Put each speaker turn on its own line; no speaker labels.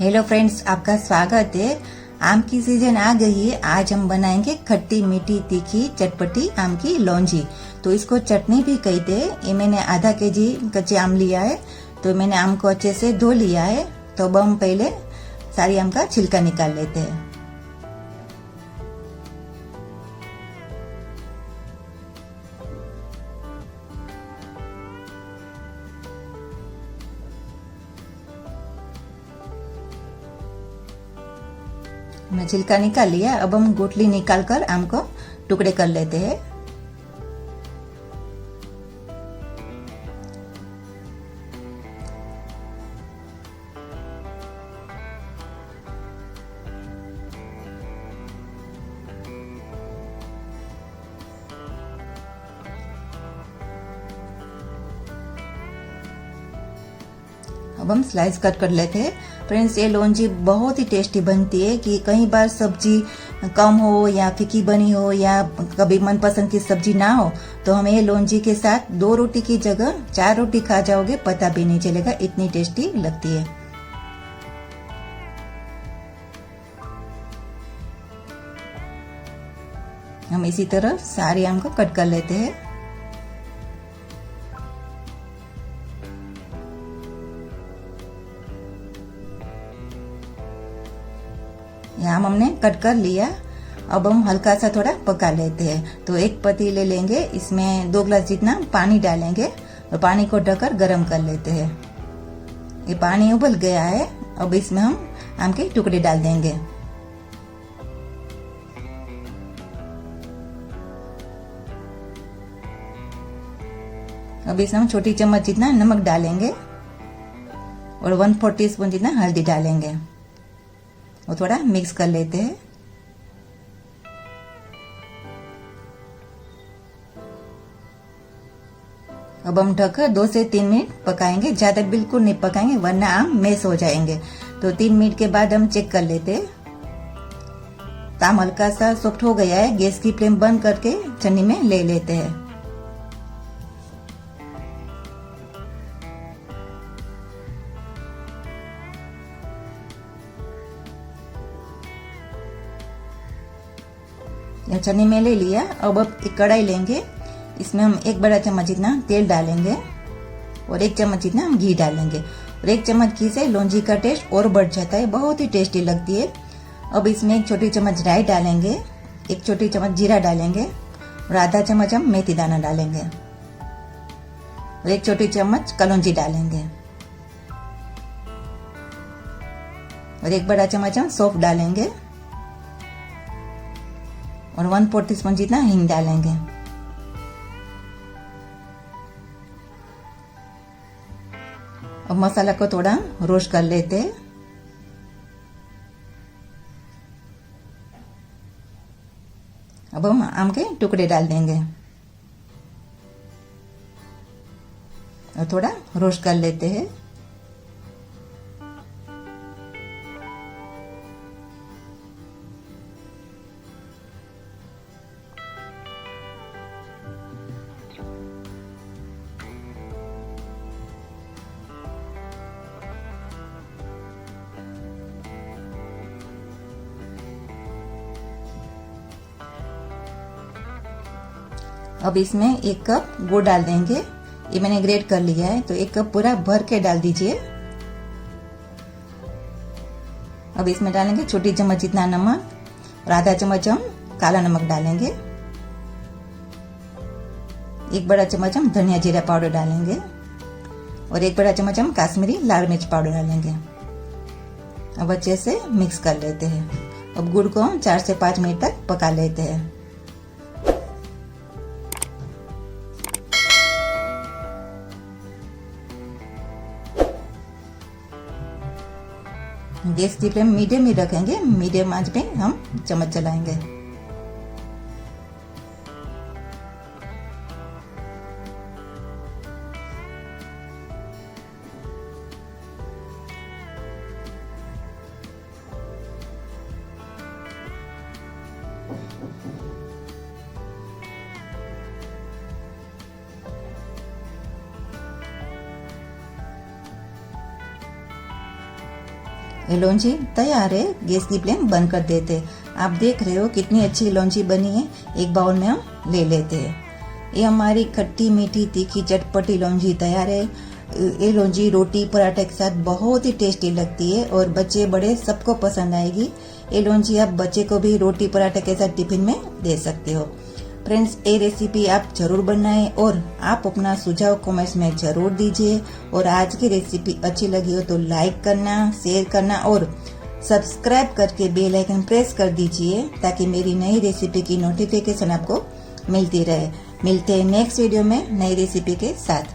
Hello friends, आपका स्वागत है। आम की सीजन आ गई है। आज हम बनाएंगे खट्टी मीठी तीखी चटपटी आम की लौंजी। तो इसको चटनी भी कहते हैं। ये मैंने आधा केजी कच्चे आम लिया है। तो मैंने आम को अच्छे से धो लिया है। तो अब हम पहले सारी आम का छिलका निकाल लेते हैं। हमने छिलका निकाल लिया। अब हम गुठली निकाल कर आम को टुकड़े कर लेते हैं। अब हम स्लाइस कट कर लेते हैं। फ्रेंड्स, ये लौंजी बहुत ही टेस्टी बनती है कि कई बार सब्जी कम हो या फीकी बनी हो या कभी मनपसंद की सब्जी ना हो तो हम ये लौंजी के साथ 2 रोटी की जगह 4 रोटी खा जाओगे, पता भी नहीं चलेगा, इतनी टेस्टी लगती है। हम इसी तरह सारी आम को कट कर लेते हैं। आम हमने कट कर लिया। अब हम हल्का सा थोड़ा पका लेते हैं। तो एक पतीले लेंगे, इसमें 2 गिलास जितना पानी डालेंगे और पानी को ढककर गरम कर लेते हैं। ये पानी उबल गया है। अब इसमें हम आम के टुकड़े डाल देंगे। अब इसमें हम छोटी चम्मच जितना नमक डालेंगे और 1/4 टीस्पून जितना हल्दी डालेंगे और थोड़ा मिक्स कर लेते हैं। अब हम ढककर 2 से 3 मिनट पकाएंगे। ज्यादा बिल्कुल नहीं पकाएंगे वरना आम मैश हो जाएंगे। तो 3 मिनट के बाद हम चेक कर लेते हैं। तो आम हल्का सा सॉफ्ट हो गया है। गैस की फ्लेम बंद करके छन्नी में ले लेते हैं। छन्नी में ले लिया। अब एक कढ़ाई लेंगे, इसमें हम 1 बड़ा चम्मच जितना तेल डालेंगे और 1 चम्मच जितना हम घी डालेंगे। और 1 चम्मच घी से लौंजी का टेस्ट और बढ़ जाता है, बहुत ही टेस्टी लगती है। अब इसमें 1 छोटी चम्मच राई डालेंगे, 1 छोटी चम्मच जीरा डालेंगे और आधा चम्मच हम मेथी दाना डालेंगे और 1 छोटी चम्मच कलौंजी डालेंगे और 1 बड़ा चम्मच हम सौंफ डालेंगे और 1/4 टीस्पून जितना हींग डालेंगे। अब मसाला को थोड़ा रोस्ट कर लेते हैं। अब हम आम के टुकड़े डाल देंगे और थोड़ा रोस्ट कर लेते हैं। अब इसमें 1 कप गुड़ डाल देंगे। ये मैंने ग्रेट कर लिया है। तो 1 कप पूरा भर के डाल दीजिए। अब इसमें डालेंगे छोटी चम्मच जितना नमक और आधा चम्मच हम काला नमक डालेंगे। 1 बड़ा चम्मच हम धनिया जीरा पाउडर डालेंगे और 1 बड़ा चम्मच हम कश्मीरी लाल मिर्च पाउडर डालेंगे। अब अच्छे से मिक्स कर लेते हैं। अब गुड़ को हम 4 से 5 मिनट तक पका लेते हैं। गैस की फ्लेम मीडियम ही रखेंगे। मीडियम आंच पे हम चम्मच चलाएंगे। ये लौंजी तैयार है, गैस की फ्लेम बंद कर देते। आप देख रहे हो कितनी अच्छी लौंजी बनी है। एक बाउल में हम ले लेते हैं। ये हमारी खट्टी मीठी तीखी चटपटी लौंजी तैयार है। ये लौंजी रोटी पराठे के साथ बहुत ही टेस्टी लगती है और बच्चे बड़े सबको पसंद आएगी। ये लौंजी आप बच्चे को भी रोटी पराठे के साथ टिफिन में दे सकते हो। फ्रेंड्स, ये रेसिपी आप जरूर बनाएं और आप अपना सुझाव कमेंट्स में जरूर दीजिए। और आज की रेसिपी अच्छी लगी हो तो लाइक करना, शेयर करना और सब्सक्राइब करके बेल आइकन प्रेस कर दीजिए ताकि मेरी नई रेसिपी की नोटिफिकेशन आपको मिलती रहे। मिलते हैं नेक्स्ट वीडियो में नई रेसिपी के साथ।